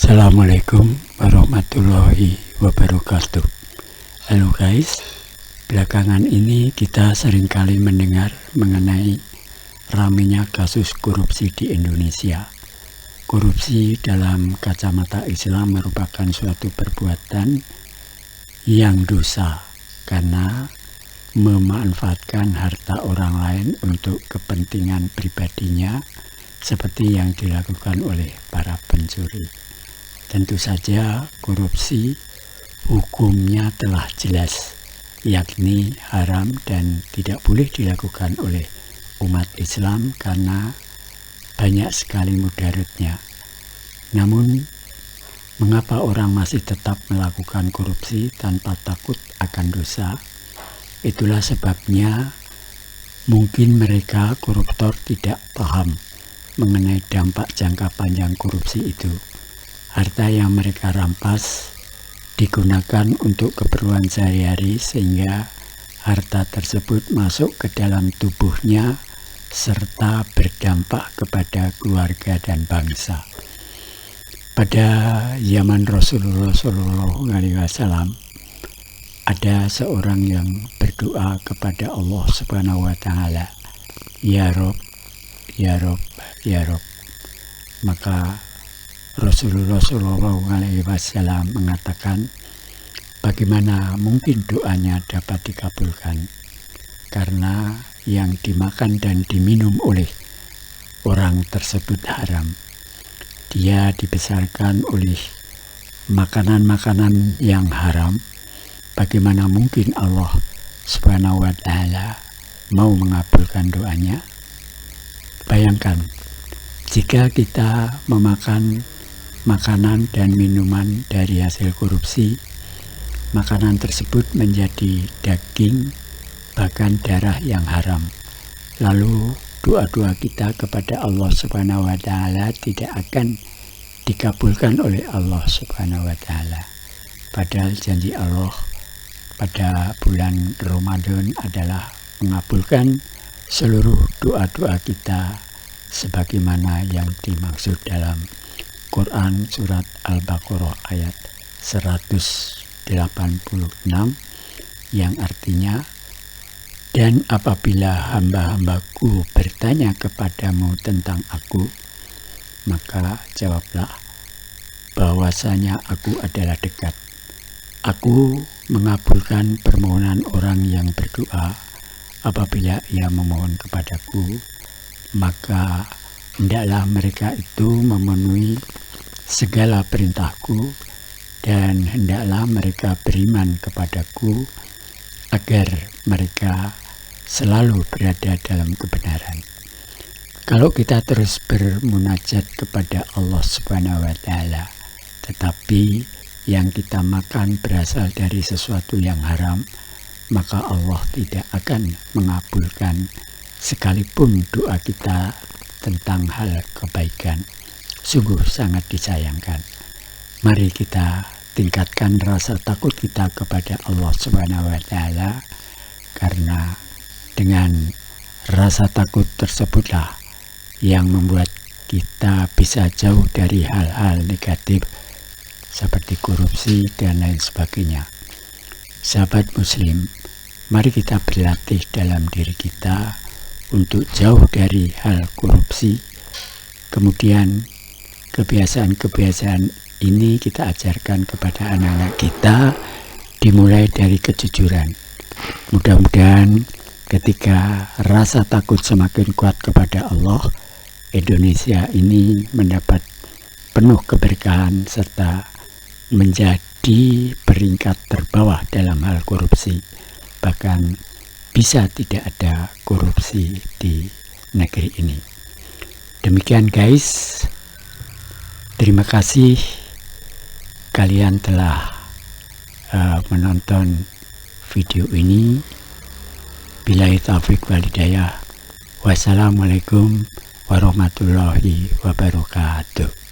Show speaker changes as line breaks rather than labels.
Assalamualaikum warahmatullahi wabarakatuh. Halo guys, belakangan ini kita seringkali mendengar mengenai ramainya kasus korupsi di Indonesia. Korupsi dalam kacamata Islam merupakan suatu perbuatan yang dosa karena memanfaatkan harta orang lain untuk kepentingan pribadinya, seperti yang dilakukan oleh para pencuri. Tentu saja korupsi hukumnya telah jelas, yakni haram dan tidak boleh dilakukan oleh umat Islam karena banyak sekali mudaratnya. Namun, mengapa orang masih tetap melakukan korupsi tanpa takut akan dosa? Itulah sebabnya mungkin mereka koruptor tidak paham mengenai dampak jangka panjang korupsi itu. Harta yang mereka rampas digunakan untuk keperluan sehari-hari sehingga harta tersebut masuk ke dalam tubuhnya serta berdampak kepada keluarga dan bangsa. Pada zaman Rasulullah SAW ada seorang yang berdoa kepada Allah Subhanahu wa Ta'ala, "Ya Rob, ya Rob, ya Rob." Maka Rasulullah SAW mengatakan, bagaimana mungkin doanya dapat dikabulkan? Karena yang dimakan dan diminum oleh orang tersebut haram. Dia dibesarkan oleh makanan-makanan yang haram. Bagaimana mungkin Allah Subhanahu wa Ta'ala mau mengabulkan doanya? Bayangkan, jika kita memakan makanan dan minuman dari hasil korupsi, makanan tersebut menjadi daging, bahkan darah yang haram. Lalu doa-doa kita kepada Allah Subhanahu wa Ta'ala tidak akan dikabulkan oleh Allah Subhanahu wa Ta'ala. Padahal janji Allah pada bulan Ramadan adalah mengabulkan seluruh doa-doa kita sebagaimana yang dimaksud dalam Quran surat Al-Baqarah ayat 186 yang artinya, "Dan apabila hamba-hambaku bertanya kepadamu tentang aku, maka jawablah bahwasanya aku adalah dekat. Aku mengabulkan permohonan orang yang berdoa apabila ia memohon kepadaku, maka hendaklah mereka itu memenuhi segala perintahku dan hendaklah mereka beriman kepadaku agar mereka selalu berada dalam kebenaran." Kalau kita terus bermunajat kepada Allah Subhanahu wa Ta'ala, tetapi yang kita makan berasal dari sesuatu yang haram, maka Allah tidak akan mengabulkan sekalipun doa kita tentang hal kebaikan. Sungguh sangat disayangkan. Mari kita tingkatkan rasa takut kita kepada Allah Subhanahu wa Ta'ala, karena dengan rasa takut tersebutlah yang membuat kita bisa jauh dari hal-hal negatif seperti korupsi dan lain sebagainya. Sahabat Muslim, mari kita berlatih dalam diri kita untuk jauh dari hal korupsi. Kemudian kebiasaan-kebiasaan ini kita ajarkan kepada anak-anak kita, dimulai dari kejujuran. Mudah-mudahan ketika rasa takut semakin kuat kepada Allah, Indonesia ini mendapat penuh keberkahan serta menjadi peringkat terbawah dalam hal korupsi. Bahkan bisa tidak ada korupsi di negeri ini. Demikian guys, terima kasih kalian telah menonton video ini. Billahi taufiq wal hidayah. Wassalamualaikum warahmatullahi wabarakatuh.